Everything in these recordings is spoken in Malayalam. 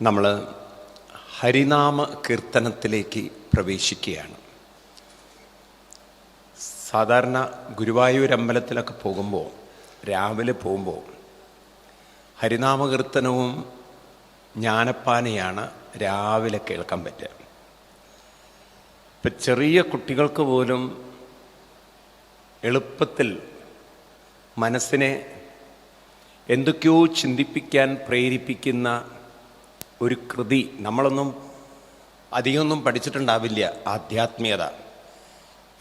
നമ്മൾ ഹരിനാമ കീർത്തനത്തിലേക്ക് പ്രവേശിക്കുകയാണ്. സാധാരണ ഗുരുവായൂർ അമ്പലത്തിലൊക്കെ പോകുമ്പോൾ, രാവിലെ പോകുമ്പോൾ ഹരിനാമ കീർത്തനവും ജ്ഞാനപ്പാനയാണ് രാവിലെ കേൾക്കാൻ പറ്റുക. ഇപ്പം ചെറിയ കുട്ടികൾക്ക് പോലും എളുപ്പത്തിൽ മനസ്സിനെ എന്തൊക്കെയോ ചിന്തിപ്പിക്കാൻ പ്രേരിപ്പിക്കുന്ന ഒരു കൃതി. നമ്മളൊന്നും അധികമൊന്നും പഠിച്ചിട്ടുണ്ടാവില്ല ആധ്യാത്മികത,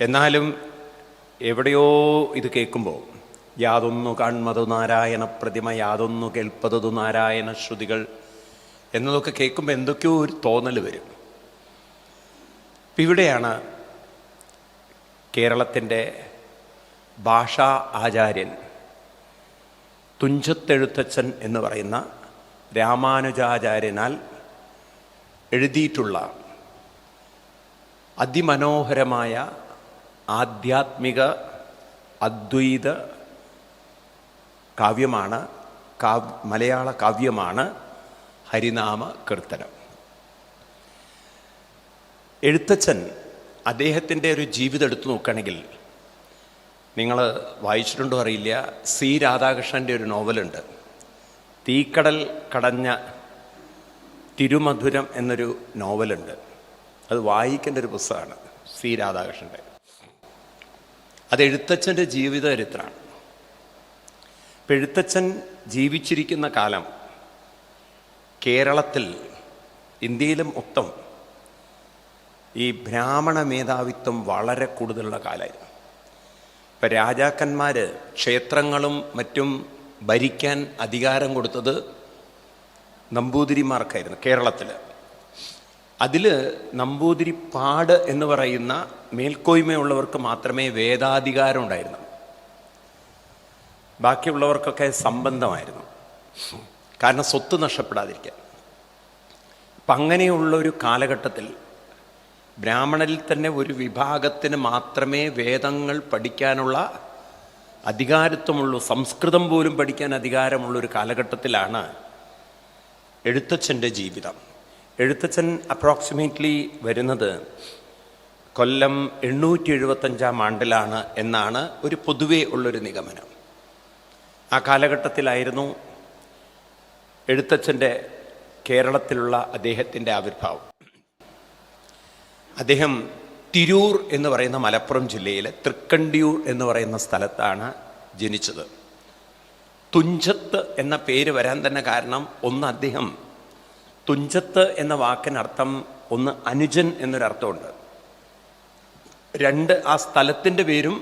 എന്നാലും എവിടെയോ ഇത് കേൾക്കുമ്പോൾ യാതൊന്നു കാൺമതു നാരായണ പ്രതിമ, യാതൊന്നു കേൾപ്പതു നാരായണ ശ്രുതികൾ എന്നതൊക്കെ കേൾക്കുമ്പോൾ എന്തൊക്കെയോ ഒരു തോന്നൽ വരും. ഇവിടെയാണ് കേരളത്തിൻ്റെ ഭാഷാ ആചാര്യൻ തുഞ്ചത്തെഴുത്തച്ഛൻ എന്ന് പറയുന്ന രാമാനുജാചാര്യനാൽ എഴുതിയിട്ടുള്ള അതിമനോഹരമായ ആധ്യാത്മിക അദ്വൈത കാവ്യമാണ്, മലയാള കാവ്യമാണ് ഹരിനാമ കീർത്തനം. എഴുത്തച്ഛൻ അദ്ദേഹത്തിൻ്റെ ഒരു ജീവിതം എടുത്തു നോക്കുകയാണെങ്കിൽ, നിങ്ങൾ വായിച്ചിട്ടുണ്ടോ അറിയില്ല, സി രാധാകൃഷ്ണൻ്റെ ഒരു നോവലുണ്ട്, തീക്കടൽ കടഞ്ഞ തിരുമധുരം എന്നൊരു നോവലുണ്ട്. അത് വായിക്കേണ്ട ഒരു പുസ്തകമാണ്, സി രാധാകൃഷ്ണൻ്റെ. അത് എഴുത്തച്ഛൻ്റെ ജീവിത ചരിത്രമാണ്. ഇപ്പം എഴുത്തച്ഛൻ ജീവിച്ചിരിക്കുന്ന കാലം കേരളത്തിൽ, ഇന്ത്യയിലും മൊത്തം ഈ ബ്രാഹ്മണ മേധാവിത്വം വളരെ കൂടുതലുള്ള കാലമായിരുന്നു. ഇപ്പം രാജാക്കന്മാർ ക്ഷേത്രങ്ങളും മറ്റും ഭരിക്കാൻ അധികാരം കൊടുത്തത് നമ്പൂതിരിമാർക്കായിരുന്നു കേരളത്തിൽ. അതിൽ നമ്പൂതിരിപ്പാട് എന്ന് പറയുന്ന മേൽക്കോയ്മയുള്ളവർക്ക് മാത്രമേ വേദാധികാരം ഉണ്ടായിരുന്നു. ബാക്കിയുള്ളവർക്കൊക്കെ സംബന്ധമായിരുന്നു, കാരണം സ്വത്ത് നഷ്ടപ്പെടാതിരിക്കാൻ. അപ്പം അങ്ങനെയുള്ളൊരു കാലഘട്ടത്തിൽ ബ്രാഹ്മണരിൽ തന്നെ ഒരു വിഭാഗത്തിന് മാത്രമേ വേദങ്ങൾ പഠിക്കാനുള്ള അധികാരത്വമുള്ളൂ, സംസ്കൃതം പോലും പഠിക്കാൻ അധികാരമുള്ളൊരു കാലഘട്ടത്തിലാണ് എഴുത്തച്ഛൻ്റെ ജീവിതം. എഴുത്തച്ഛൻ അപ്രോക്സിമേറ്റ്ലി വരുന്നത് കൊല്ലം 875 ആണ്ടിലാണ് എന്നാണ് ഒരു പൊതുവേ ഉള്ളൊരു നിഗമനം. ആ കാലഘട്ടത്തിലായിരുന്നു എഴുത്തച്ഛൻ്റെ കേരളത്തിലുള്ള അദ്ദേഹത്തിൻ്റെ ആവിർഭാവം. അദ്ദേഹം തിരൂർ എന്ന് പറയുന്ന മലപ്പുറം ജില്ലയിലെ തൃക്കണ്ടിയൂർ എന്ന് പറയുന്ന സ്ഥലത്താണ് ജനിച്ചത്. തുഞ്ചത്ത് എന്ന പേര് വരാൻ തന്നെ കാരണം, ഒന്ന് അദ്ദേഹം, തുഞ്ചത്ത് എന്ന വാക്കിനർത്ഥം ഒന്ന് അനുജൻ എന്നൊരർത്ഥമുണ്ട്, രണ്ട് ആ സ്ഥലത്തിൻ്റെ പേരും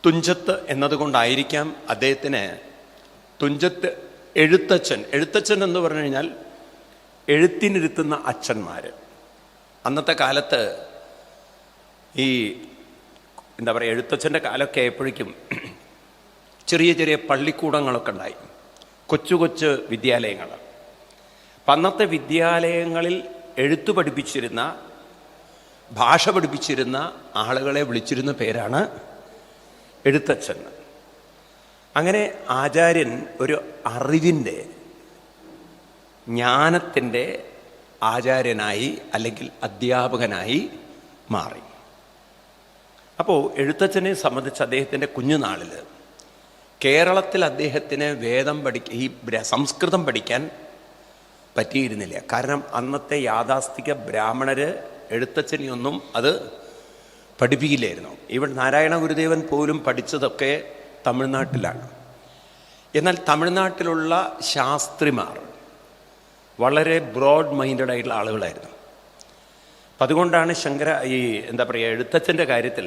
തുഞ്ചത്ത് എന്നതുകൊണ്ടായിരിക്കാം അദ്ദേഹത്തിന് തുഞ്ചത്ത് എഴുത്തച്ഛൻ. എഴുത്തച്ഛൻ എന്ന് പറഞ്ഞു കഴിഞ്ഞാൽ എഴുത്തിനിരുത്തുന്ന അച്ഛന്മാർ. അന്നത്തെ കാലത്ത് ഈ എന്താ പറയുക, എഴുത്തച്ഛൻ്റെ കാലമൊക്കെ ആയപ്പോഴേക്കും ചെറിയ ചെറിയ പള്ളിക്കൂടങ്ങളൊക്കെ ഉണ്ടായി, കൊച്ചു കൊച്ചു വിദ്യാലയങ്ങൾ. അപ്പം അന്നത്തെ വിദ്യാലയങ്ങളിൽ എഴുത്തു പഠിപ്പിച്ചിരുന്ന, ഭാഷ പഠിപ്പിച്ചിരുന്ന ആളുകളെ വിളിച്ചിരുന്ന പേരാണ് എഴുത്തച്ഛൻ. അങ്ങനെ ആചാര്യൻ ഒരു അറിവിൻ്റെ, ജ്ഞാനത്തിൻ്റെ ആചാര്യനായി അല്ലെങ്കിൽ അധ്യാപകനായി മാറി. അപ്പോൾ എഴുത്തച്ഛനെ സംബന്ധിച്ച് അദ്ദേഹത്തിൻ്റെ കുഞ്ഞുനാളിൽ കേരളത്തിൽ അദ്ദേഹത്തിന് ഈ സംസ്കൃതം പഠിക്കാൻ പറ്റിയിരുന്നില്ല. കാരണം അന്നത്തെ യാഥാസ്ഥിക ബ്രാഹ്മണർ എഴുത്തച്ഛനെയൊന്നും അത് പഠിപ്പിക്കില്ലായിരുന്നു. ഇവിടെ നാരായണ ഗുരുദേവൻ പോലും പഠിച്ചതൊക്കെ തമിഴ്നാട്ടിലാണ്. എന്നാൽ തമിഴ്നാട്ടിലുള്ള ശാസ്ത്രിമാർ വളരെ ബ്രോഡ് മൈൻഡഡ് ആയിട്ടുള്ള ആളുകളായിരുന്നു. അപ്പം അതുകൊണ്ടാണ് എന്താ പറയുക, എഴുത്തച്ഛൻ്റെ കാര്യത്തിൽ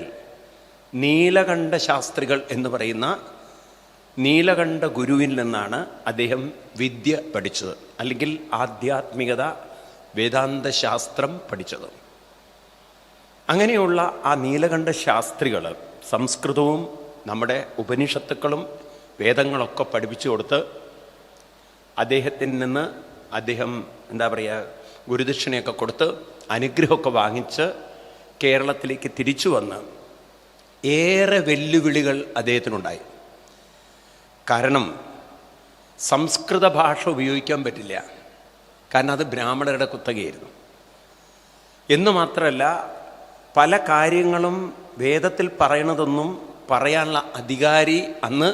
നീലകണ്ഠ ശാസ്ത്രികൾ എന്ന് പറയുന്ന നീലകണ്ഠ ഗുരുവിൽ നിന്നാണ് അദ്ദേഹം വിദ്യ പഠിച്ചത്, അല്ലെങ്കിൽ ആധ്യാത്മികത, വേദാന്ത ശാസ്ത്രം പഠിച്ചത്. അങ്ങനെയുള്ള ആ നീലകണ്ഠ ശാസ്ത്രികൾ സംസ്കൃതവും നമ്മുടെ ഉപനിഷത്തുക്കളും വേദങ്ങളൊക്കെ പഠിപ്പിച്ചു കൊടുത്ത് അദ്ദേഹത്തിൽ നിന്ന് അദ്ദേഹം എന്താ പറയുക, ഗുരുദക്ഷിണയൊക്കെ കൊടുത്ത് അനുഗ്രഹമൊക്കെ വാങ്ങിച്ച് കേരളത്തിലേക്ക് തിരിച്ചു വന്ന് ഏറെ വെല്ലുവിളികൾ അദ്ദേഹത്തിനുണ്ടായി. കാരണം സംസ്കൃത ഭാഷ ഉപയോഗിക്കാൻ പറ്റില്ല, കാരണം അത് ബ്രാഹ്മണരുടെ കുത്തകയായിരുന്നു. എന്ന് മാത്രമല്ല, പല കാര്യങ്ങളും വേദത്തിൽ പറയണതൊന്നും പറയാനുള്ള അധികാരി അന്ന്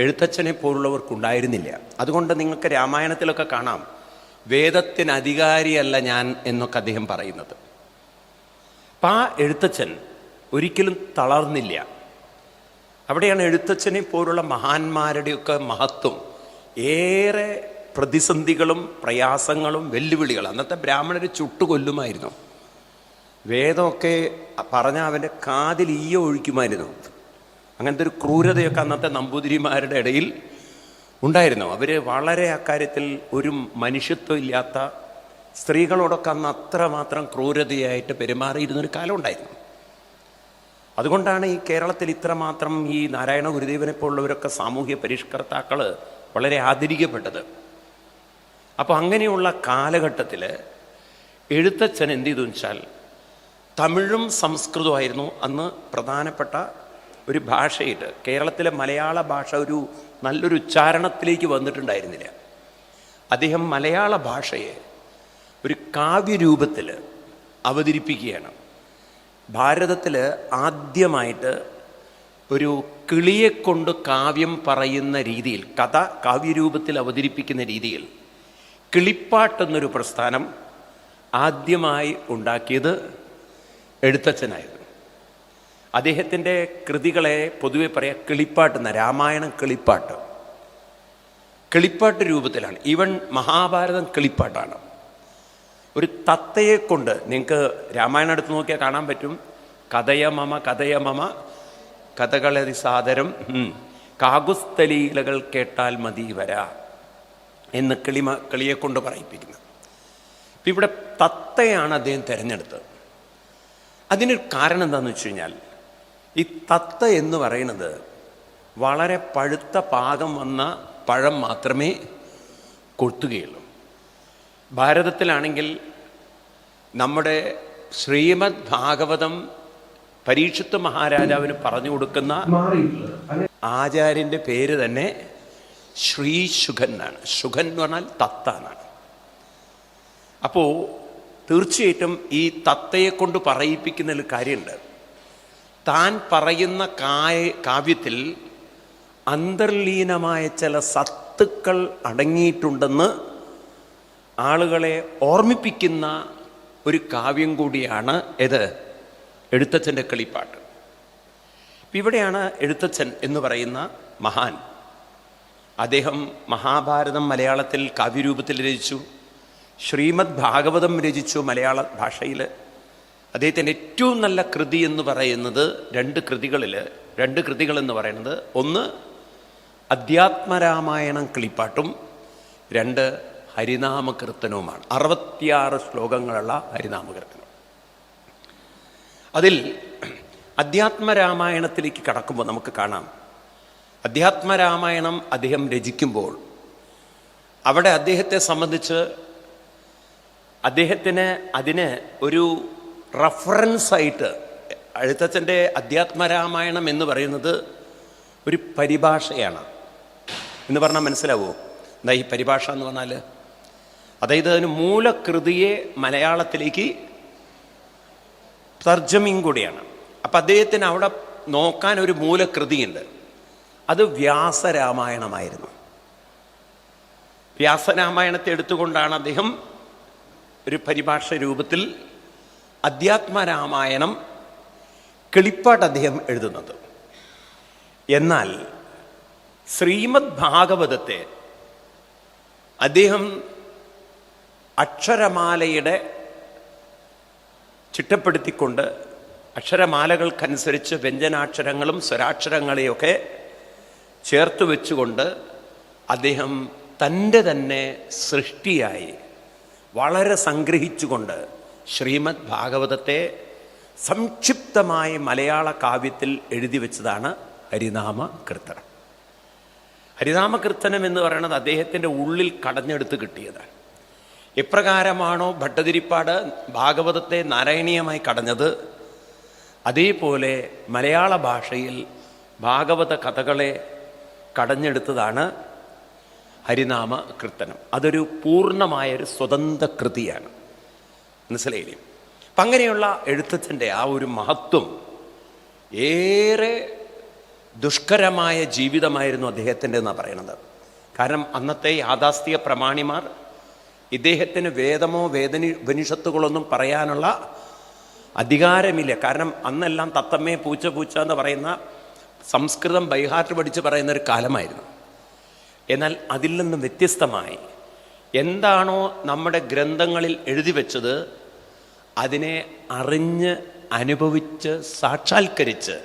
എഴുത്തച്ഛനെ പോലുള്ളവർക്കുണ്ടായിരുന്നില്ല. അതുകൊണ്ട് നിങ്ങൾക്ക് രാമായണത്തിലൊക്കെ കാണാം, വേദത്തിന് അധികാരിയല്ല ഞാൻ എന്നൊക്കെ അദ്ദേഹം പറയുന്നത്. അപ്പം ആ എഴുത്തച്ഛൻ ഒരിക്കലും തളർന്നില്ല. അവിടെയാണ് എഴുത്തച്ഛനെ പോലുള്ള മഹാന്മാരുടെയൊക്കെ മഹത്വം. ഏറെ പ്രതിസന്ധികളും പ്രയാസങ്ങളും വെല്ലുവിളികളും. അന്നത്തെ ബ്രാഹ്മണർ ചുട്ടുകൊല്ലുമായിരുന്നു. വേദമൊക്കെ പറഞ്ഞാൽ അവൻ്റെ കാതിൽ ഈയ ഒഴിക്കുമായിരുന്നു. അങ്ങനത്തെ ഒരു ക്രൂരതയൊക്കെ അന്നത്തെ നമ്പൂതിരിമാരുടെ ഇടയിൽ ഉണ്ടായിരുന്നു. അവർ വളരെ അക്കാര്യത്തിൽ ഒരു മനുഷ്യത്വം ഇല്ലാത്ത, സ്ത്രീകളോടൊക്കെ അന്ന് അത്രമാത്രം ക്രൂരതയായിട്ട് പെരുമാറിയിരുന്നൊരു കാലം ഉണ്ടായിരുന്നു. അതുകൊണ്ടാണ് ഈ കേരളത്തിൽ ഇത്രമാത്രം ഈ നാരായണ ഗുരുദേവനെ പോലുള്ളവരൊക്കെ സാമൂഹ്യ പരിഷ്കർത്താക്കൾ വളരെ ആദരിക്കപ്പെട്ടത്. അപ്പോൾ അങ്ങനെയുള്ള കാലഘട്ടത്തിൽ എഴുത്തച്ഛൻ എന്ത് ചെയ്തു വെച്ചാൽ, തമിഴും സംസ്കൃതമായിരുന്നു അന്ന് പ്രധാനപ്പെട്ട ഒരു ഭാഷയായിട്ട്. കേരളത്തിലെ മലയാള ഭാഷ ഒരു നല്ലൊരു ഉച്ചാരണത്തിലേക്ക് വന്നിട്ടുണ്ടായിരുന്നില്ല. അദ്ദേഹം മലയാള ഭാഷയെ ഒരു കാവ്യരൂപത്തിൽ അവതരിപ്പിക്കുകയാണ്. ഭാരതത്തിൽ ആദ്യമായിട്ട് ഒരു കിളിയെക്കൊണ്ട് കാവ്യം പറയുന്ന രീതിയിൽ, കഥ കാവ്യരൂപത്തിൽ അവതരിപ്പിക്കുന്ന രീതിയിൽ കിളിപ്പാട്ടെന്നൊരു പ്രസ്ഥാനം ആദ്യമായി ഉണ്ടാക്കിയത് എഴുത്തച്ഛനായിരുന്നു. അദ്ദേഹത്തിൻ്റെ കൃതികളെ പൊതുവെ പറയാം കിളിപ്പാട്ടെന്ന, രാമായണം കിളിപ്പാട്ട്, കിളിപ്പാട്ട് രൂപത്തിലാണ്. ഈവൻ മഹാഭാരതം കിളിപ്പാട്ടാണ്. ഒരു തത്തയെ കൊണ്ട്, നിങ്ങൾക്ക് രാമായണം എടുത്ത് നോക്കിയാൽ കാണാൻ പറ്റും, കഥയ മമ കഥകളതി സാദരം കാകുസ്ഥലീലകൾ കേട്ടാൽ മതി വരാ എന്ന് കിളിയെ കൊണ്ട് പറയിപ്പിക്കുന്നത്. ഇപ്പം ഇവിടെ തത്തയാണ് അദ്ദേഹം തിരഞ്ഞെടുത്തത്. അതിനൊരു കാരണം എന്താണെന്ന് വെച്ച് കഴിഞ്ഞാൽ, ഈ തത്ത എന്ന് പറയുന്നത് വളരെ പഴുത്ത പാകം വന്ന പഴം മാത്രമേ കൊത്തുകയുള്ളൂ. ഭാരതത്തിലാണെങ്കിൽ നമ്മുടെ ശ്രീമദ് ഭാഗവതം പരീക്ഷിത്ത് മഹാരാജാവിന് പറഞ്ഞു കൊടുക്കുന്ന ആചാര്യൻ്റെ പേര് തന്നെ ശ്രീ ശുഖൻ എന്നാണ്. ശുഖൻ എന്ന് പറഞ്ഞാൽ തത്ത എന്നാണ്. അപ്പോൾ തീർച്ചയായിട്ടും ഈ തത്തയെ കൊണ്ട് പറയിപ്പിക്കുന്നതിൽ കാര്യമുണ്ട്. താൻ പറയുന്ന കാവ്യത്തിൽ അന്തർലീനമായ ചില സത്തുക്കൾ അടങ്ങിയിട്ടുണ്ടെന്ന് ആളുകളെ ഓർമ്മിപ്പിക്കുന്ന ഒരു കാവ്യം കൂടിയാണ് ഇത് എഴുത്തച്ഛൻ്റെ കിളിപ്പാട്ട്. ഇവിടെയാണ് എഴുത്തച്ഛൻ എന്ന് പറയുന്ന മഹാൻ. അദ്ദേഹം മഹാഭാരതം മലയാളത്തിൽ കാവ്യരൂപത്തിൽ രചിച്ചു, ശ്രീമദ് ഭാഗവതം രചിച്ചു മലയാള ഭാഷയിൽ. അദ്ദേഹത്തിൻ്റെ ഏറ്റവും നല്ല കൃതി എന്ന് പറയുന്നത് രണ്ട് കൃതികൾ എന്ന് പറയുന്നത്, ഒന്ന് അധ്യാത്മരാമായണം കിളിപ്പാട്ടും, രണ്ട് ഹരിനാമകീർത്തനവുമാണ്. 66 ശ്ലോകങ്ങളുള്ള ഹരിനാമകീർത്തനം. അതിൽ അധ്യാത്മരാമായണത്തിലേക്ക് കടക്കുമ്പോൾ നമുക്ക് കാണാം, അധ്യാത്മരാമായണം അദ്ദേഹം രചിക്കുമ്പോൾ അവിടെ അദ്ദേഹത്തെ സംബന്ധിച്ച് അദ്ദേഹത്തിന് അതിന് ഒരു റഫറൻസായിട്ട്, എഴുത്തച്ഛൻ്റെ അധ്യാത്മരാമായണം എന്ന് പറയുന്നത് ഒരു പരിഭാഷയാണ് എന്ന് പറഞ്ഞാൽ മനസ്സിലാവുമോ? എന്താ ഈ പരിഭാഷ എന്ന് പറഞ്ഞാൽ? അതായത് അതിന് മൂലകൃതിയെ മലയാളത്തിലേക്ക് തർജ്ജമയും കൂടിയാണ്. അപ്പം അദ്ദേഹത്തിന് അവിടെ നോക്കാൻ ഒരു മൂലകൃതിയുണ്ട്. അത് വ്യാസരാമായണമായിരുന്നു. വ്യാസരാമായണത്തെ എടുത്തുകൊണ്ടാണ് അദ്ദേഹം ഒരു പരിഭാഷ രൂപത്തിൽ അധ്യാത്മരാമായണം കിളിപ്പാട്ട് അദ്ദേഹം എഴുതുന്നത്. എന്നാൽ ശ്രീമദ് ഭാഗവതത്തെ അദ്ദേഹം അക്ഷരമാലയുടെ ചിട്ടപ്പെടുത്തിക്കൊണ്ട്, അക്ഷരമാലകൾക്കനുസരിച്ച് വ്യഞ്ജനാക്ഷരങ്ങളും സ്വരാക്ഷരങ്ങളെയൊക്കെ ചേർത്ത് വെച്ചുകൊണ്ട് അദ്ദേഹം തൻ്റെ തന്നെ സൃഷ്ടിയായി വളരെ സംഗ്രഹിച്ചുകൊണ്ട് ശ്രീമദ് ഭാഗവതത്തെ സംക്ഷിപ്തമായി മലയാള കാവ്യത്തിൽ എഴുതി വെച്ചതാണ് ഹരിനാമ കീർത്തനം. ഹരിനാമ കീർത്തനം എന്ന് പറയുന്നത് അദ്ദേഹത്തിൻ്റെ ഉള്ളിൽ കടഞ്ഞെടുത്ത് കിട്ടിയതാണ്. എപ്രകാരമാണോ ഭട്ടതിരിപ്പാട് ഭാഗവതത്തെ നാരായണീയമായി കടഞ്ഞത്, അതേപോലെ മലയാള ഭാഷയിൽ ഭാഗവത കഥകളെ കടഞ്ഞെടുത്തതാണ് ഹരിനാമ കീർത്തനം. അതൊരു പൂർണ്ണമായൊരു സ്വതന്ത്ര കൃതിയാണ്. മനസ്സിലായില്ലേ? അപ്പം അങ്ങനെയുള്ള എഴുത്തച്ഛൻ്റെ ആ ഒരു മഹത്വം, ഏറെ ദുഷ്കരമായ ജീവിതമായിരുന്നു അദ്ദേഹത്തിൻ്റെ എന്നാണ് പറയണത്. കാരണം അന്നത്തെ യാഥാസ്ഥിക പ്രമാണിമാർ ഇദ്ദേഹത്തിന് വേദമോ ഉപനിഷത്തുകളൊന്നും പറയാനുള്ള അധികാരമില്ല. കാരണം അന്നെല്ലാം തത്തമ്മേ പൂച്ച പൂച്ച എന്ന് പറയുന്ന സംസ്കൃതം ബൈഹാർട്ട് പഠിച്ച് പറയുന്ന ഒരു കാലമായിരുന്നു. എന്നാൽ അതിൽ നിന്നും വ്യത്യസ്തമായി എന്താണോ നമ്മുടെ ഗ്രന്ഥങ്ങളിൽ എഴുതി വെച്ചത് അതിനെ അറിഞ്ഞ് അനുഭവിച്ച് സാക്ഷാത്കരിച്ച്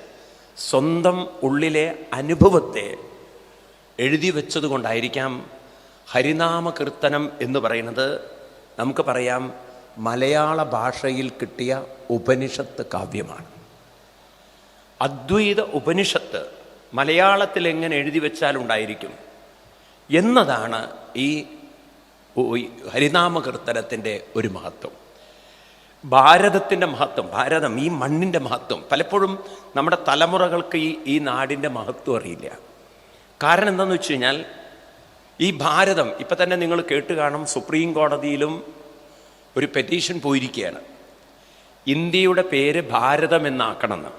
സ്വന്തം ഉള്ളിലെ അനുഭവത്തെ എഴുതി വെച്ചത് കൊണ്ടായിരിക്കാം ഹരിനാമ കീർത്തനം എന്ന് പറയുന്നത് നമുക്ക് പറയാം മലയാള ഭാഷയിൽ കിട്ടിയ ഉപനിഷത്ത് കാവ്യമാണ്. അദ്വൈത ഉപനിഷത്ത് മലയാളത്തിൽ എങ്ങനെ എഴുതി വെച്ചാലുണ്ടായിരിക്കും എന്നതാണ് ഈ ഹരിനാമ കീർത്തനത്തിൻ്റെ ഒരു മഹത്വം. ഭാരതത്തിൻ്റെ മഹത്വം, ഭാരതം ഈ മണ്ണിൻ്റെ മഹത്വം പലപ്പോഴും നമ്മുടെ തലമുറകൾക്ക് ഈ നാടിൻ്റെ മഹത്വം അറിയില്ല. കാരണം എന്താണെന്ന് വെച്ച് കഴിഞ്ഞാൽ ഈ ഭാരതം ഇപ്പം തന്നെ നിങ്ങൾ കേട്ട് കാണും, സുപ്രീം കോടതിയിലും ഒരു പെറ്റീഷൻ പോയിരിക്കുകയാണ്. ഇന്ത്യയുടെ പേര് ഭാരതം എന്നാക്കണമെന്ന്.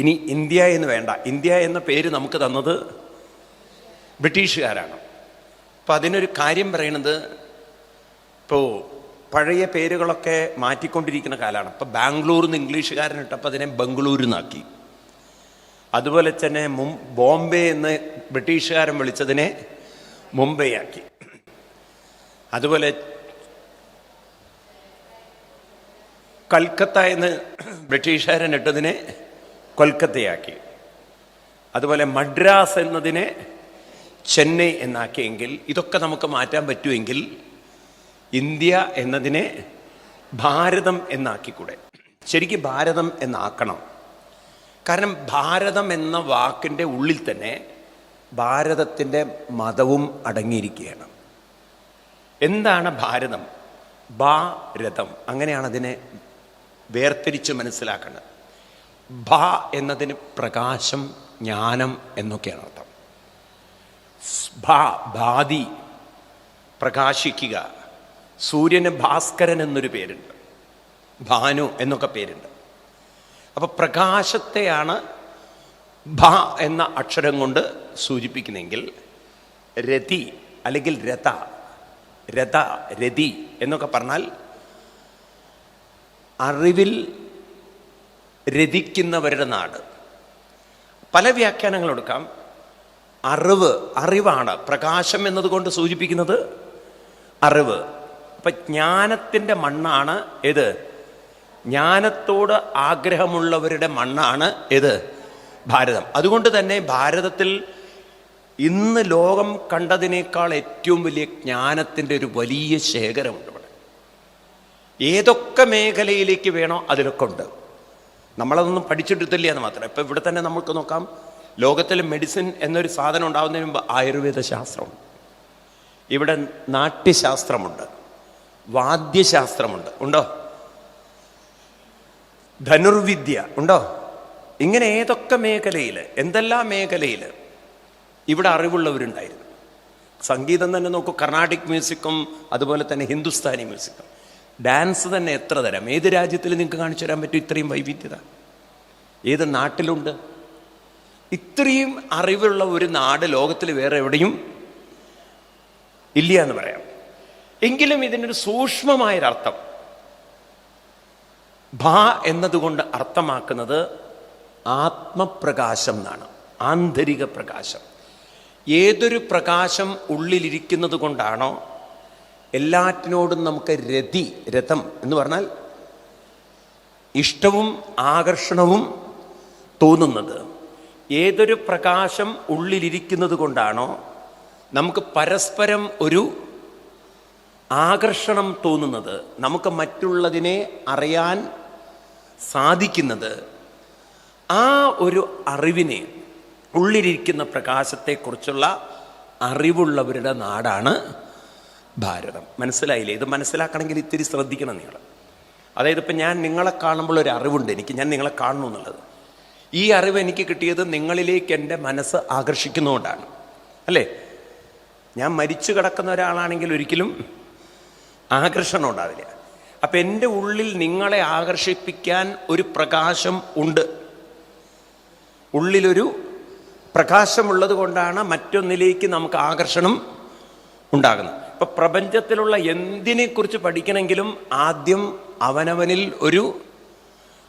ഇനി ഇന്ത്യ എന്ന് വേണ്ട, ഇന്ത്യ എന്ന പേര് നമുക്ക് തന്നത് ബ്രിട്ടീഷുകാരാണ്. അപ്പം അതിനൊരു കാര്യം പറയണത്, ഇപ്പോൾ പഴയ പേരുകളൊക്കെ മാറ്റിക്കൊണ്ടിരിക്കുന്ന കാലമാണ്. അപ്പം ബാംഗ്ലൂർ എന്ന് ഇംഗ്ലീഷുകാരനിട്ടപ്പോൾ അതിനെ ബംഗളൂരു എന്നാക്കി. അതുപോലെ തന്നെ ബോംബെ എന്ന് ബ്രിട്ടീഷുകാരൻ വിളിച്ചതിനെ മുംബൈ ആക്കി. അതുപോലെ കൽക്കത്ത എന്ന് ബ്രിട്ടീഷുകാരൻ ഇട്ടതിനെ കൊൽക്കത്തയാക്കി. അതുപോലെ മദ്രാസ് എന്നതിനെ ചെന്നൈ എന്നാക്കിയെങ്കിൽ ഇതൊക്കെ നമുക്ക് മാറ്റാൻ പറ്റുമെങ്കിൽ ഇന്ത്യ എന്നതിനെ ഭാരതം എന്നാക്കിക്കൂടെ? ശരിക്കും ഭാരതം എന്നാക്കണം. കാരണം ഭാരതം എന്ന വാക്കിൻ്റെ ഉള്ളിൽ തന്നെ ഭാരതത്തിൻ്റെ മതവും അടങ്ങിയിരിക്കുകയാണ്. എന്താണ് ഭാരതം? ഭാരതം, അങ്ങനെയാണ് അതിനെ വേർതിരിച്ച് മനസ്സിലാക്കുന്നത്. ഭ എന്നതിന് പ്രകാശം, ജ്ഞാനം എന്നൊക്കെയാണ് അർത്ഥം. ഭാതി, പ്രകാശിക്കുക. സൂര്യന് ഭാസ്കരൻ എന്നൊരു പേരുണ്ട്, ഭാനു എന്നൊക്കെ പേരുണ്ട്. അപ്പൊ പ്രകാശത്തെയാണ് ഭ എന്ന അക്ഷരം കൊണ്ട് സൂചിപ്പിക്കുന്നെങ്കിൽ രതി അല്ലെങ്കിൽ രതി എന്നൊക്കെ പറഞ്ഞാൽ അറിവിൽ രതിക്കുന്നവരുടെ നാട്. പല വ്യാഖ്യാനങ്ങൾ എടുക്കാം. അറിവാണ് പ്രകാശം എന്നതുകൊണ്ട് സൂചിപ്പിക്കുന്നത് അറിവ്. അപ്പൊ ജ്ഞാനത്തിൻ്റെ മണ്ണാണ് ഏത്? ജ്ഞാനത്തോട് ആഗ്രഹമുള്ളവരുടെ മണ്ണാണ് ഏത്? ഭാരതം. അതുകൊണ്ട് തന്നെ ഭാരതത്തിൽ ഇന്ന് ലോകം കണ്ടതിനേക്കാൾ ഏറ്റവും വലിയ ജ്ഞാനത്തിൻ്റെ ഒരു വലിയ ശേഖരമുണ്ട് ഇവിടെ. ഏതൊക്കെ മേഖലയിലേക്ക് വേണോ അതിലൊക്കെ ഉണ്ട്. നമ്മളതൊന്നും പഠിച്ചിട്ടില്ല എന്ന് മാത്രം. ഇപ്പം ഇവിടെ തന്നെ നമുക്ക് നോക്കാം, ലോകത്തിൽ മെഡിസിൻ എന്നൊരു സാധനം ഉണ്ടാകുന്നതിന് മുമ്പ് ആയുർവേദ ശാസ്ത്രമുണ്ട്, ഇവിടെ നാട്യശാസ്ത്രമുണ്ട്, വാദ്യശാസ്ത്രമുണ്ട്, ഉണ്ടോ? ധനുർവിദ്യ ഉണ്ടോ? ഇങ്ങനെ ഏതൊക്കെ മേഖലയിൽ, എന്തെല്ലാം മേഖലയിൽ ഇവിടെ അറിവുള്ളവരുണ്ടായിരുന്നു. സംഗീതം തന്നെ നോക്കൂ, കർണാടിക് മ്യൂസിക്കും അതുപോലെ തന്നെ ഹിന്ദുസ്ഥാനി മ്യൂസിക്കും. ഡാൻസ് തന്നെ എത്ര തരം, ഏത് രാജ്യത്തിൽ നിങ്ങൾക്ക് കാണിച്ചു തരാൻ പറ്റും ഇത്രയും വൈവിധ്യത? ഏത് നാട്ടിലുണ്ട്? ഇത്രയും അറിവുള്ള ഒരു നാട് ലോകത്തിൽ വേറെ എവിടെയും ഇല്ല എന്ന് പറയാം. എങ്കിലും ഇതിനൊരു സൂക്ഷ്മമായൊരർത്ഥം ഭ എന്നതുകൊണ്ട് അർത്ഥമാക്കുന്നത് ആത്മപ്രകാശം എന്നാണ്, ആന്തരിക പ്രകാശം. ഏതൊരു പ്രകാശം ഉള്ളിലിരിക്കുന്നത് കൊണ്ടാണോ എല്ലാറ്റിനോടും നമുക്ക് രഥം എന്ന് പറഞ്ഞാൽ ഇഷ്ടവും ആകർഷണവും തോന്നുന്നത്, ഏതൊരു പ്രകാശം ഉള്ളിലിരിക്കുന്നത് കൊണ്ടാണോ നമുക്ക് പരസ്പരം ഒരു ആകർഷണം തോന്നുന്നത്, നമുക്ക് മറ്റുള്ളതിനെ അറിയാൻ സാധിക്കുന്നത്, ആ ഒരു അറിവിനെ, ഉള്ളിലിരിക്കുന്ന പ്രകാശത്തെക്കുറിച്ചുള്ള അറിവുള്ളവരുടെ നാടാണ് ഭാരതം. മനസ്സിലായില്ലേ? ഇത് മനസ്സിലാക്കണമെങ്കിൽ ഇത്തിരി ശ്രദ്ധിക്കണം നിങ്ങൾ. അതായത് ഇപ്പം ഞാൻ നിങ്ങളെ കാണുമ്പോൾ ഒരു അറിവുണ്ട് എനിക്ക്, ഞാൻ നിങ്ങളെ കാണുന്നു എന്നുള്ളത്. ഈ അറിവ് എനിക്ക് കിട്ടിയത് നിങ്ങളിലേക്ക് എൻ്റെ മനസ്സ് ആകർഷിക്കുന്നതുകൊണ്ടാണ്, അല്ലേ? ഞാൻ മരിച്ചു കിടക്കുന്ന ഒരാളാണെങ്കിൽ ഒരിക്കലും ആകർഷണം ഉണ്ടാവില്ല. അപ്പം എൻ്റെ ഉള്ളിൽ നിങ്ങളെ ആകർഷിപ്പിക്കാൻ ഒരു പ്രകാശം ഉണ്ട്. ഉള്ളിലൊരു പ്രകാശമുള്ളത് കൊണ്ടാണ് മറ്റൊന്നിലേക്ക് നമുക്ക് ആകർഷണം ഉണ്ടാകുന്നത്. ഇപ്പൊ പ്രപഞ്ചത്തിലുള്ള എന്തിനെക്കുറിച്ച് പഠിക്കണമെങ്കിലും ആദ്യം അവനവനിൽ ഒരു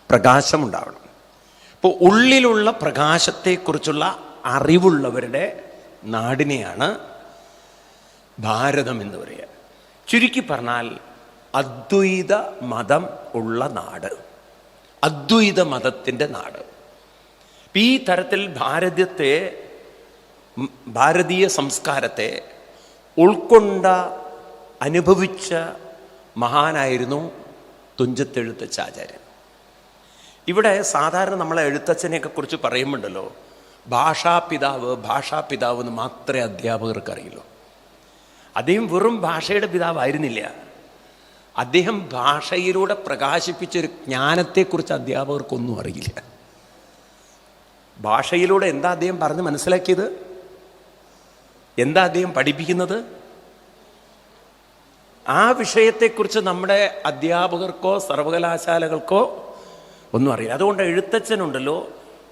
പ്രകാശമുണ്ടാവണം. ഇപ്പോൾ ഉള്ളിലുള്ള പ്രകാശത്തെക്കുറിച്ചുള്ള അറിവുള്ളവരുടെ നാടിനെയാണ് ഭാരതം എന്ന് പറയുക. ചുരുക്കി പറഞ്ഞാൽ അദ്വൈത മതം ഉള്ള നാട്, അദ്വൈത മതത്തിൻ്റെ നാട്. ഈ തരത്തിൽ ഭാരതീയ സംസ്കാരത്തെ ഉൾക്കൊണ്ട അനുഭവിച്ച മഹാനായിരുന്നു തുഞ്ചത്തെഴുത്തച്ഛാചാര്യൻ. ഇവിടെ സാധാരണ നമ്മളെ എഴുത്തച്ഛനെയൊക്കെ കുറിച്ച് പറയുമ്പോണ്ടല്ലോ, ഭാഷാപിതാവ് എന്ന് മാത്രമേ അധ്യാപകർക്ക് അറിയുള്ളൂ. അദ്ദേഹം വെറും ഭാഷയുടെ പിതാവായിരുന്നില്ല. അദ്ദേഹം ഭാഷയിലൂടെ പ്രകാശിപ്പിച്ചൊരു ജ്ഞാനത്തെക്കുറിച്ച് അധ്യാപകർക്കൊന്നും അറിയില്ല. ഭാഷയിലൂടെ എന്താ അദ്ദേഹം പറഞ്ഞ് മനസ്സിലാക്കിയത്, എന്താ അദ്ദേഹം പഠിപ്പിക്കുന്നത്, ആ വിഷയത്തെക്കുറിച്ച് നമ്മുടെ അധ്യാപകർക്കോ സർവകലാശാലകൾക്കോ ഒന്നും അറിയില്ല. അതുകൊണ്ട് എഴുത്തച്ഛനുണ്ടല്ലോ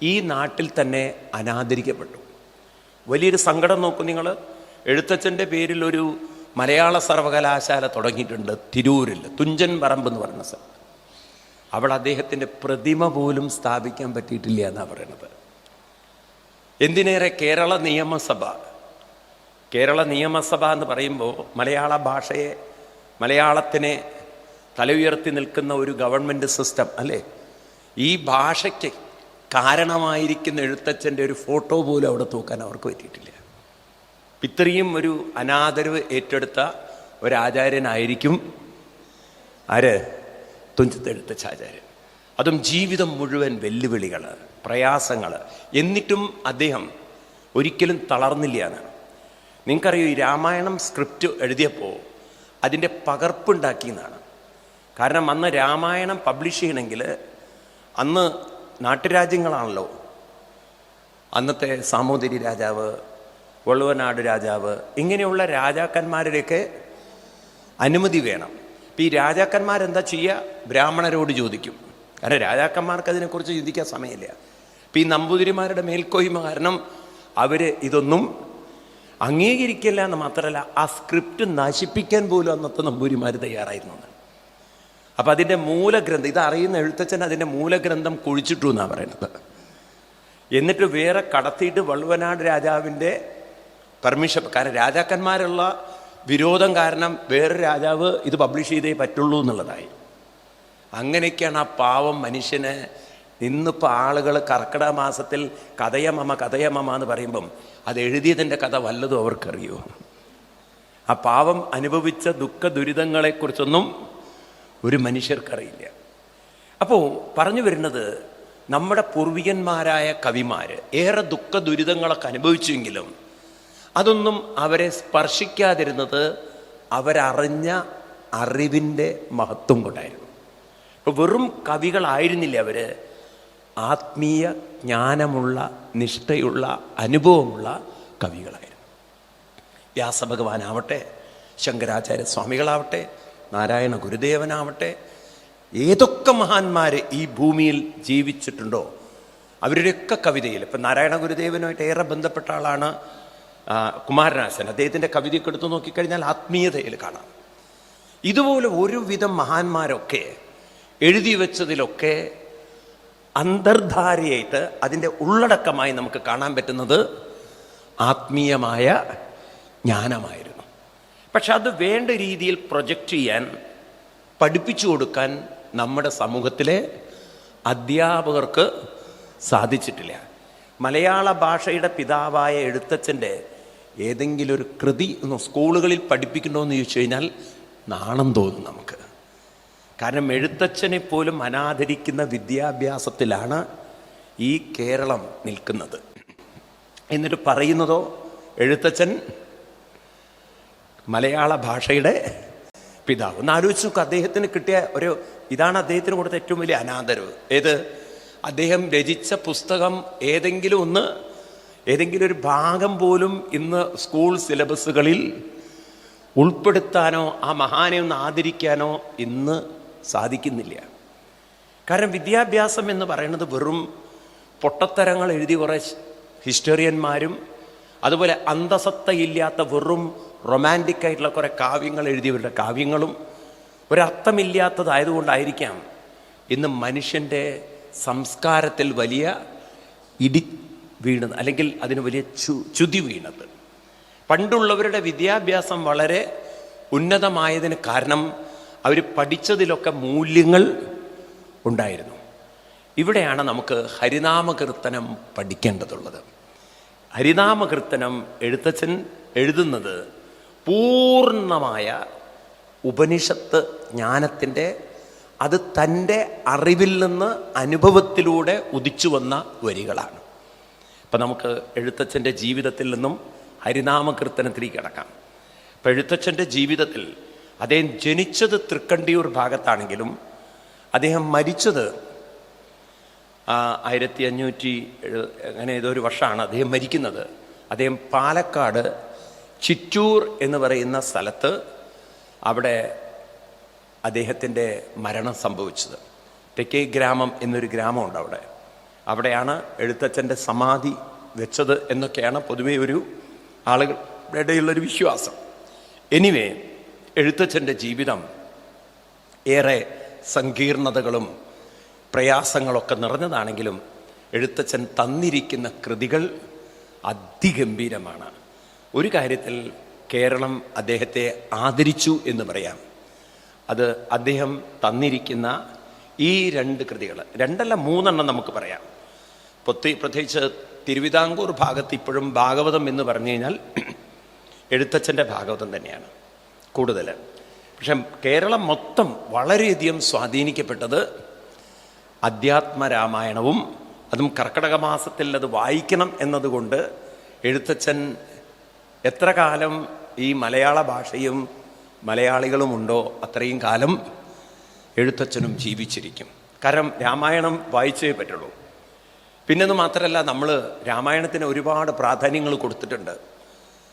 ഈ നാട്ടിൽ തന്നെ അനാദരിക്കപ്പെട്ടു. വലിയൊരു സങ്കടം നോക്കും നിങ്ങൾ. എഴുത്തച്ഛൻ്റെ പേരിൽ ഒരു മലയാള സർവകലാശാല തുടങ്ങിയിട്ടുണ്ട് തിരൂരിൽ, തുഞ്ചൻ പറമ്പ് എന്ന് പറയുന്ന സ്ഥലം. അവിടെ അദ്ദേഹത്തിൻ്റെ പ്രതിമ പോലും സ്ഥാപിക്കാൻ പറ്റിയിട്ടില്ല എന്നാണ് പറയുന്നത്. എന്തിനേറെ കേരള നിയമസഭ എന്ന് പറയുമ്പോൾ മലയാള ഭാഷയെ, മലയാളത്തിനെ തല ഉയർത്തി നിൽക്കുന്ന ഒരു ഗവൺമെൻറ് സിസ്റ്റം അല്ലേ. ഈ ഭാഷയ്ക്ക് കാരണമായിരിക്കുന്ന എഴുത്തച്ഛൻ്റെ ഒരു ഫോട്ടോ പോലും അവിടെ തൂക്കാൻ അവർക്ക് പറ്റിയിട്ടില്ല. ഇത്രയും ഒരു അനാദരവ് ഏറ്റെടുത്ത ഒരാചാര്യനായിരിക്കും ആര്, തുഞ്ചത്തെഴുത്തച്ഛാചാര്യൻ. അതും ജീവിതം മുഴുവൻ വെല്ലുവിളികൾ, പ്രയാസങ്ങൾ, എന്നിട്ടും അദ്ദേഹം ഒരിക്കലും തളർന്നില്ല എന്നാണ്. നിങ്ങൾക്കറിയൂ, ഈ രാമായണം സ്ക്രിപ്റ്റ് എഴുതിയപ്പോൾ അതിൻ്റെ പകർപ്പുണ്ടാക്കിയെന്നാണ്. കാരണം അന്ന് രാമായണം പബ്ലിഷ് ചെയ്യണമെങ്കിൽ അന്ന് നാട്ടുരാജ്യങ്ങളാണല്ലോ. അന്നത്തെ സാമൂതിരി രാജാവ്, വള്ളുവനാട് രാജാവ്, ഇങ്ങനെയുള്ള രാജാക്കന്മാരുടെയൊക്കെ അനുമതി വേണം. ഇപ്പം ഈ രാജാക്കന്മാരെന്താ ചെയ്യുക, ബ്രാഹ്മണരോട് ചോദിക്കും. കാരണം രാജാക്കന്മാർക്ക് അതിനെക്കുറിച്ച് ചിന്തിക്കാൻ സമയമില്ല. ഇപ്പം ഈ നമ്പൂതിരിമാരുടെ മേൽക്കോയ്മ കാരണം അവർ ഇതൊന്നും അംഗീകരിക്കില്ല എന്ന് മാത്രമല്ല, ആ സ്ക്രിപ്റ്റ് നശിപ്പിക്കാൻ പോലും അന്നത്തെ നമ്പൂതിരിമാർ തയ്യാറായിരുന്നു. അപ്പം അതിൻ്റെ മൂലഗ്രന്ഥം, ഇതറിയുന്ന എഴുത്തച്ഛൻ അതിൻ്റെ മൂലഗ്രന്ഥം കുഴിച്ചിട്ടു എന്നാണ് പറയുന്നത്. എന്നിട്ട് വേറെ കടത്തിയിട്ട് വള്ളുവനാട് രാജാവിൻ്റെ പെർമിഷൻ, കാരണം രാജാക്കന്മാരുള്ള വിരോധം കാരണം വേറൊരു രാജാവ് ഇത് പബ്ലിഷ് ചെയ്തേ പറ്റുള്ളൂ എന്നുള്ളതായി. അങ്ങനെയൊക്കെയാണ് ആ പാവം മനുഷ്യന്. ഇന്നിപ്പോൾ ആളുകൾ കർക്കിടക മാസത്തിൽ കഥയമമ എന്ന് പറയുമ്പം അത് എഴുതിയതിൻ്റെ കഥ വല്ലതും അവർക്കറിയോ? ആ പാവം അനുഭവിച്ച ദുഃഖ ദുരിതങ്ങളെക്കുറിച്ചൊന്നും ഒരു മനുഷ്യർക്കറിയില്ല. അപ്പോൾ പറഞ്ഞു വരുന്നത്, നമ്മുടെ പൂർവികന്മാരായ കവിമാർ ഏറെ ദുഃഖ ദുരിതങ്ങളൊക്കെ അനുഭവിച്ചുവെങ്കിലും അതൊന്നും അവരെ സ്പർശിക്കാതിരുന്നത് അവരറിഞ്ഞ അറിവിൻ്റെ മഹത്വം കൊണ്ടായിരുന്നു. ഇപ്പോൾ വെറും കവികളായിരുന്നില്ല അവർ, ആത്മീയ ജ്ഞാനമുള്ള, നിഷ്ഠയുള്ള, അനുഭവമുള്ള കവികളായിരുന്നു. വ്യാസഭഗവാനാവട്ടെ, ശങ്കരാചാര്യ സ്വാമികളാവട്ടെ, നാരായണ ഗുരുദേവനാവട്ടെ, ഏതൊക്കെ മഹാന്മാർ ഈ ഭൂമിയിൽ ജീവിച്ചിട്ടുണ്ടോ അവരുടെയൊക്കെ കവിതയിൽ, ഇപ്പം നാരായണ ഗുരുദേവനുമായിട്ട് ഏറെ ബന്ധപ്പെട്ട ആളാണ് കുമാരനാശൻ. അദ്ദേഹത്തിൻ്റെ കവിതയൊക്കെ എടുത്തു നോക്കിക്കഴിഞ്ഞാൽ ആത്മീയതയിൽ കാണാം. ഇതുപോലെ ഒരുവിധം മഹാന്മാരൊക്കെ എഴുതി വെച്ചതിലൊക്കെ അന്തർധാരയായിട്ട് അതിൻ്റെ ഉള്ളടക്കമായി നമുക്ക് കാണാൻ പറ്റുന്നത് ആത്മീയമായ ജ്ഞാനമായിരുന്നു. പക്ഷെ അത് വേണ്ട രീതിയിൽ പ്രൊജക്റ്റ് ചെയ്യാൻ, പഠിപ്പിച്ചു കൊടുക്കാൻ നമ്മുടെ സമൂഹത്തിലെ അധ്യാപകർക്ക് സാധിച്ചിട്ടില്ല. മലയാള ഭാഷയുടെ പിതാവായ എഴുത്തച്ഛൻ്റെ ഏതെങ്കിലും ഒരു കൃതി സ്കൂളുകളിൽ പഠിപ്പിക്കണമെന്ന് ചോദിച്ചു കഴിഞ്ഞാൽ നാണം തോന്നും നമുക്ക്. കാരണം എഴുത്തച്ഛനെ പോലും അനാദരിക്കുന്ന വിദ്യാഭ്യാസത്തിലാണ് ഈ കേരളം നിൽക്കുന്നത്. എന്നിട്ട് പറയുന്നതോ എഴുത്തച്ഛൻ മലയാള ഭാഷയുടെ പിതാവ്. ഒന്ന് ആലോചിച്ച് നോക്കുക, അദ്ദേഹത്തിന് കിട്ടിയ ഒരു ഇതാണ് അദ്ദേഹത്തിന് കൊടുത്ത ഏറ്റവും വലിയ അനാദരവ്. ഏത്? അദ്ദേഹം രചിച്ച പുസ്തകം ഏതെങ്കിലും ഒന്ന് ഏതെങ്കിലും ഒരു ഭാഗം പോലും ഇന്ന് സ്കൂൾ സിലബസുകളിൽ ഉൾപ്പെടുത്താനോ ആ മഹാനെ ഒന്ന് ആദരിക്കാനോ ഇന്ന് സാധിക്കുന്നില്ല. കാരണം വിദ്യാഭ്യാസം എന്ന് പറയുന്നത് വെറും പൊട്ടത്തരങ്ങൾ എഴുതി കുറേ ഹിസ്റ്റോറിയന്മാരും അതുപോലെ അന്തസത്തയില്ലാത്ത വെറും റൊമാൻറ്റിക് ആയിട്ടുള്ള കുറേ കാവ്യങ്ങൾ എഴുതിയവരുടെ കാവ്യങ്ങളും ഒരർത്ഥമില്ലാത്തതായതുകൊണ്ടായിരിക്കാം ഇന്ന് മനുഷ്യൻ്റെ സംസ്കാരത്തിൽ വലിയ ഇടി വീണത്, അല്ലെങ്കിൽ അതിന് വലിയ ചുതി വീണത്. പണ്ടുള്ളവരുടെ വിദ്യാഭ്യാസം വളരെ ഉന്നതമായതിന് കാരണം അവർ പഠിച്ചതിലൊക്കെ മൂല്യങ്ങൾ ഉണ്ടായിരുന്നു. ഇവിടെയാണ് നമുക്ക് ഹരിനാമകീർത്തനം പഠിക്കേണ്ടതുള്ളത്. ഹരിനാമകീർത്തനം എഴുത്തച്ഛൻ എഴുതുന്നത് പൂർണ്ണമായ ഉപനിഷത്ത് ജ്ഞാനത്തിൻ്റെ, അത് തൻ്റെ അറിവിൽ നിന്ന് അനുഭവത്തിലൂടെ ഉദിച്ചു വന്ന വരികളാണ്. അപ്പം നമുക്ക് എഴുത്തച്ഛൻ്റെ ജീവിതത്തിൽ നിന്നും ഹരിനാമകീർത്തനത്തിലേക്ക് കിടക്കാം. അപ്പം എഴുത്തച്ഛൻ്റെ ജീവിതത്തിൽ അദ്ദേഹം ജനിച്ചത് തൃക്കണ്ടിയൂർ ഭാഗത്താണെങ്കിലും അദ്ദേഹം മരിച്ചത് 1500 അങ്ങനെ ഏതൊരു വർഷമാണ് അദ്ദേഹം മരിക്കുന്നത്. അദ്ദേഹം പാലക്കാട് ചിറ്റൂർ എന്ന് പറയുന്ന സ്ഥലത്ത് അവിടെ അദ്ദേഹത്തിൻ്റെ മരണം സംഭവിച്ചത്. തെക്കേ ഗ്രാമം എന്നൊരു ഗ്രാമമുണ്ട് അവിടെയാണ് എഴുത്തച്ഛൻ്റെ സമാധി വെച്ചത് എന്നൊക്കെയാണ് പൊതുവെ ഒരു ആളുകളുടെ ഇടയിലുള്ളൊരു വിശ്വാസം. എനിവേ, എഴുത്തച്ഛൻ്റെ ജീവിതം ഏറെ സങ്കീർണതകളും പ്രയാസങ്ങളൊക്കെ നിറഞ്ഞതാണെങ്കിലും എഴുത്തച്ഛൻ തന്നിരിക്കുന്ന കൃതികൾ അതിഗംഭീരമാണ്. ഒരു കാര്യത്തിൽ കേരളം അദ്ദേഹത്തെ ആദരിച്ചു എന്ന് പറയാം. അത് അദ്ദേഹം തന്നിരിക്കുന്ന ഈ 2 കൃതികൾ, 2 അല്ല 3 നമുക്ക് പറയാം. പ്രത്യേകിച്ച് തിരുവിതാംകൂർ ഭാഗത്ത് ഇപ്പോഴും ഭാഗവതം എന്ന് പറഞ്ഞു കഴിഞ്ഞാൽ എഴുത്തച്ഛൻ്റെ ഭാഗവതം തന്നെയാണ് കൂടുതൽ. പക്ഷെ കേരളം മൊത്തം വളരെയധികം സ്വാധീനിക്കപ്പെട്ടത് അധ്യാത്മരാമായണവും, അതും കർക്കിടക മാസത്തിൽ അത് വായിക്കണം എന്നതുകൊണ്ട് എഴുത്തച്ഛൻ എത്ര കാലം ഈ മലയാള ഭാഷയും മലയാളികളുമുണ്ടോ അത്രയും കാലം എഴുത്തച്ഛനും ജീവിച്ചിരിക്കും. കാരണം രാമായണം വായിച്ചേ പറ്റുള്ളൂ. പിന്നെന്ന് മാത്രമല്ല, നമ്മൾ രാമായണത്തിന് ഒരുപാട് പ്രാധാന്യങ്ങൾ കൊടുത്തിട്ടുണ്ട്.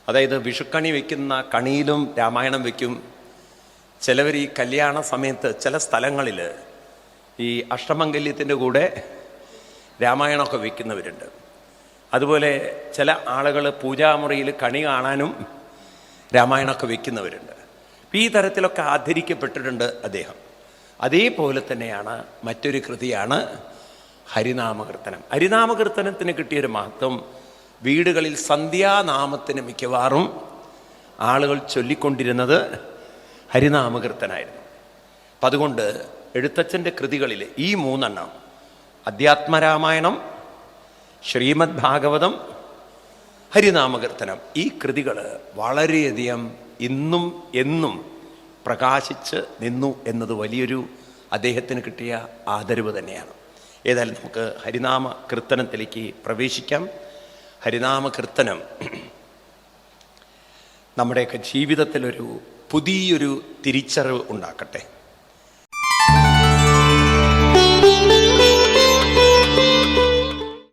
അതായത് വിഷുക്കണി വയ്ക്കുന്ന കണിയിലും രാമായണം വയ്ക്കും. ചിലവർ ഈ കല്യാണ സമയത്ത് ചില സ്ഥലങ്ങളിൽ ഈ അഷ്ടമംഗല്യത്തിൻ്റെ കൂടെ രാമായണമൊക്കെ വയ്ക്കുന്നവരുണ്ട്. അതുപോലെ ചില ആളുകൾ പൂജാമുറിയിൽ കണി കാണാനും രാമായണമൊക്കെ വയ്ക്കുന്നവരുണ്ട്. ഈ തരത്തിലൊക്കെ ആദരിക്കപ്പെട്ടിട്ടുണ്ട് അദ്ദേഹം. അതേപോലെ തന്നെയാണ് മറ്റൊരു കൃതിയാണ് ഹരിനാമകീർത്തനം. ഹരിനാമകീർത്തനത്തിന് കിട്ടിയൊരു മഹത്വം, വീടുകളിൽ സന്ധ്യാനാമത്തിന് മിക്കവാറും ആളുകൾ ചൊല്ലിക്കൊണ്ടിരുന്നത് ഹരിനാമകീർത്തനായിരുന്നു. അപ്പം അതുകൊണ്ട് എഴുത്തച്ഛൻ്റെ കൃതികളിൽ ഈ 3 അധ്യാത്മരാമായണം, ശ്രീമദ് ഭാഗവതം, ഹരിനാമകീർത്തനം, ഈ കൃതികൾ വളരെയധികം ഇന്നും എന്നും പ്രകാശിച്ച് നിന്നു എന്നത് വലിയൊരു അദ്ദേഹത്തിന് കിട്ടിയ ആദരവ് തന്നെയാണ്. ഏതായാലും നമുക്ക് ഹരിനാമ കീർത്തനത്തിലേക്ക് പ്രവേശിക്കാം. ഹരിനാമ കീർത്തനം നമ്മുടെയൊക്കെ ജീവിതത്തിലൊരു പുതിയൊരു തിരിച്ചറിവ് ഉണ്ടാക്കട്ടെ.